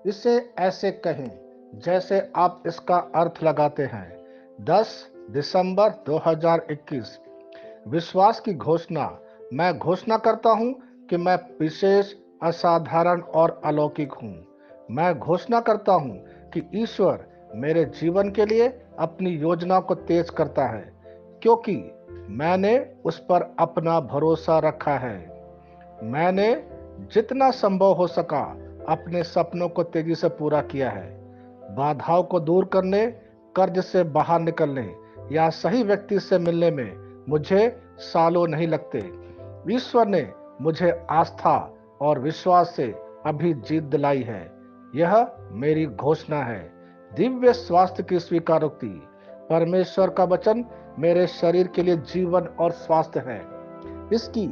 इसे ऐसे कहें जैसे आप इसका अर्थ लगाते हैं। 10 दिसंबर 2021। विश्वास की घोषणा। मैं घोषणा करता हूं कि मैं विशेष, असाधारण और अलौकिक हूं। मैं घोषणा करता हूं कि ईश्वर मेरे जीवन के लिए अपनी योजना को तेज करता है, क्योंकि मैंने उस पर अपना भरोसा रखा है। मैंने जितना संभव हो सका अपने सपनों को तेजी से पूरा किया है। बाधाओं को दूर करने, कर्ज से बाहर निकलने या सही व्यक्ति से मिलने में मुझे सालों नहीं लगते। ईश्वर ने मुझे आस्था और विश्वास से अभी जीत दिलाई है। यह मेरी घोषणा है। दिव्य स्वास्थ्य की स्वीकारोक्ति। परमेश्वर का वचन मेरे शरीर के लिए जीवन और स्वास्थ्य है। इसकी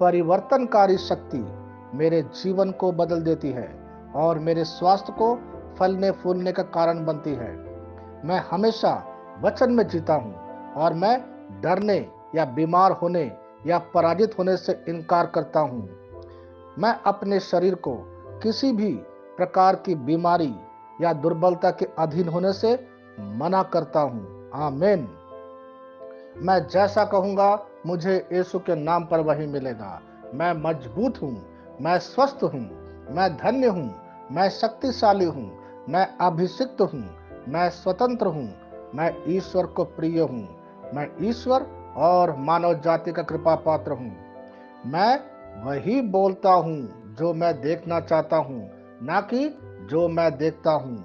परिवर्तनकारी शक्ति मेरे जीवन को बदल देती है और मेरे स्वास्थ्य को फलने फूलने का कारण बनती है। मैं हमेशा वचन में जीता हूँ और मैं डरने या बीमार होने या पराजित होने से इनकार करता हूँ। मैं अपने शरीर को किसी भी प्रकार की बीमारी या दुर्बलता के अधीन होने से मना करता हूँ। आमीन। मैं जैसा कहूंगा मुझे यीशु के नाम पर वही मिलेगा। मैं मजबूत हूँ, मैं स्वस्थ हूँ, मैं धन्य हूँ, मैं शक्तिशाली हूँ, मैं अभिषिक्त हूँ, मैं स्वतंत्र हूँ, मैं ईश्वर को प्रिय हूँ, मैं ईश्वर और मानव जाति का कृपा पात्र हूँ। मैं वही बोलता हूँ जो मैं देखना चाहता हूँ, ना कि जो मैं देखता हूँ।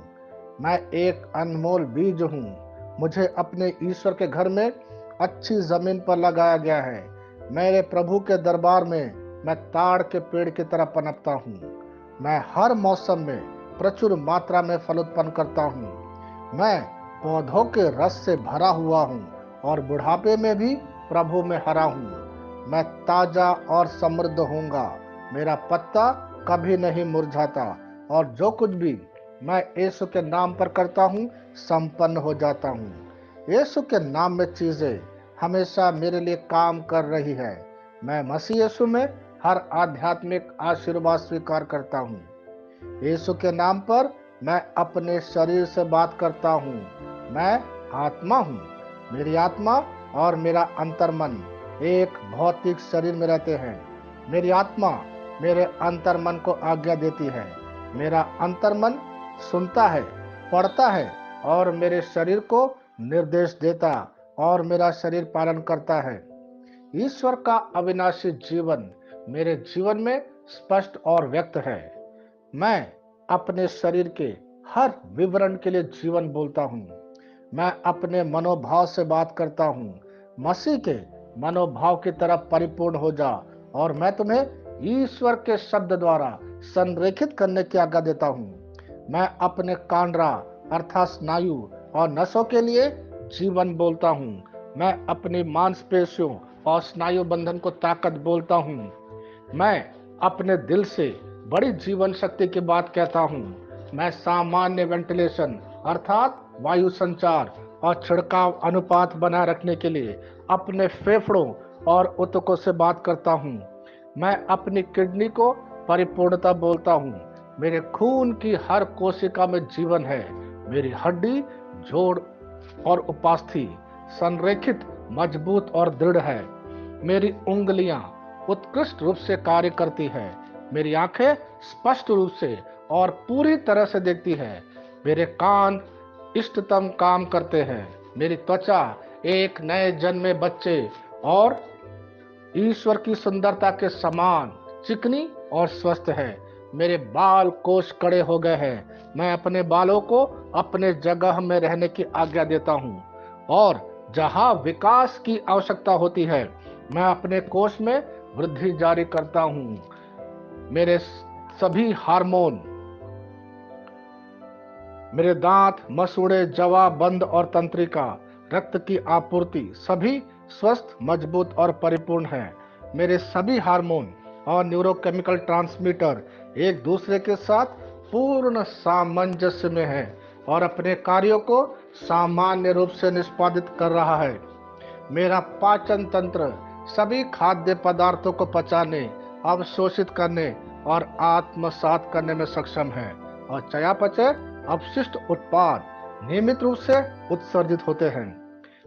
मैं एक अनमोल बीज हूँ। मुझे अपने ईश्वर के घर में अच्छी जमीन पर लगाया गया है। मेरे प्रभु के दरबार में मैं ताड़ के पेड़ की तरह पनपता हूँ। मैं हर मौसम में प्रचुर मात्रा में फल उत्पन्न करता हूँ। मैं पौधों के रस से भरा हुआ हूँ और बुढ़ापे में भी प्रभु में हरा हूँ। मैं ताजा और समृद्ध होऊंगा। मेरा पत्ता कभी नहीं मुरझाता और जो कुछ भी मैं यीशु के नाम पर करता हूँ संपन्न हो जाता हूँ। यीशु के नाम में चीजें हमेशा मेरे लिए काम कर रही है। मैं मसीह यीशु में हर आध्यात्मिक आशीर्वाद स्वीकार करता हूँ। यीशु के नाम पर मैं अपने शरीर से बात करता हूँ। मैं आत्मा हूँ। मेरी आत्मा और मेरा अंतर्मन एक भौतिक शरीर में रहते हैं। मेरी आत्मा मेरे अंतर्मन को आज्ञा देती है। मेरा अंतर्मन सुनता है, पढ़ता है और मेरे शरीर को निर्देश देता और मेरा शरीर पालन करता है। ईश्वर का अविनाशी जीवन मेरे जीवन में स्पष्ट और व्यक्त है। मैं अपने शरीर के हर विवरण के लिए जीवन बोलता हूँ। मैं अपने मनोभाव से बात करता हूँ। मसीह के मनोभाव की तरफ परिपूर्ण हो जा और मैं तुम्हें ईश्वर के शब्द द्वारा संरेखित करने की आज्ञा देता हूँ। मैं अपने कांडरा अर्थात स्नायु और नसों के लिए जीवन बोलता हूँ। मैं अपनी मांसपेशियों और स्नायु बंधन को ताकत बोलता हूँ। मैं अपने दिल से बड़ी जीवन शक्ति की बात कहता हूँ। मैं सामान्य वेंटिलेशन अर्थात वायु संचार और छिड़काव अनुपात बनाए रखने के लिए अपने फेफड़ों और ऊतकों से बात करता हूँ। मैं अपनी किडनी को परिपूर्णता बोलता हूँ। मेरे खून की हर कोशिका में जीवन है। मेरी हड्डी, जोड़ और उपास्थि संरेखित, मजबूत और दृढ़ है। मेरी उंगलियां उत्कृष्ट रूप से कार्य करती है। मेरी आंखें स्पष्ट रूप से और पूरी तरह से देखती है। मेरे कान इष्टतम काम करते हैं। मेरी त्वचा एक नए जन्मे बच्चे और ईश्वर की सुंदरता के समान चिकनी और स्वस्थ है। मेरे बाल कोष कड़े हो गए हैं। मैं अपने बालों को अपने जगह में रहने की आज्ञा देता हूँ और जहाँ विकास की आवश्यकता होती है मैं अपने कोष में वृद्धि जारी करता हूँ। मेरे सभी हार्मोन, मेरे दांत, मसूड़े, जवा, बंद और तंत्रिका, रक्त की आपूर्ति सभी स्वस्थ, मजबूत और परिपूर्ण है। मेरे सभी हार्मोन और न्यूरोकेमिकल ट्रांसमीटर एक दूसरे के साथ पूर्ण सामंजस्य में है और अपने कार्यों को सामान्य रूप से निष्पादित कर रहा है। मेरा पाचन तंत्र सभी खाद्य पदार्थों को पचाने, अवशोषित करने और आत्मसात करने में सक्षम है। और चयापचय अपशिष्ट उत्पाद नियमित रूप से उत्सर्जित होते हैं।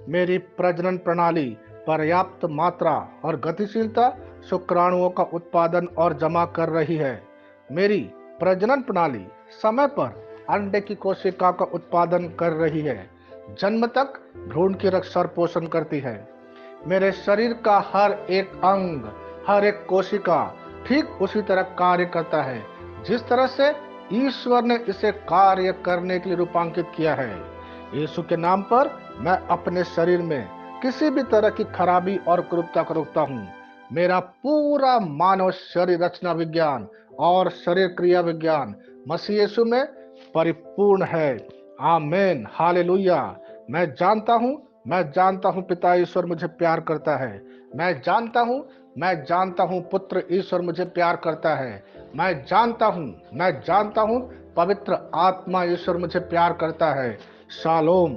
मेरी प्रजनन प्रणाली पर्याप्त मात्रा और गतिशीलता शुक्राणुओं का उत्पादन और जमा कर रही है। मेरी प्रजनन प्रणाली समय पर अंडे की कोशिका का उत्पादन कर रही है, जन्म तक भ्रूण की रक्षा और पोषण करती है। मेरे शरीर का हर एक अंग, हर एक कोशिका ठीक उसी तरह कार्य करता है जिस तरह से ईश्वर ने इसे कार्य करने के लिए रूपांकित किया है। यीशु के नाम पर मैं अपने शरीर में किसी भी तरह की खराबी और कुरूपता को रोकता हूँ। मेरा पूरा मानव शरीर रचना विज्ञान और शरीर क्रिया विज्ञान मसीह यीशु में परिपूर्ण है। आमीन, हालेलुया। मैं जानता हूँ पिता ईश्वर मुझे प्यार करता है। मैं जानता हूँ पुत्र ईश्वर मुझे प्यार करता है। मैं जानता हूँ पवित्र आत्मा ईश्वर मुझे प्यार करता है। शालोम।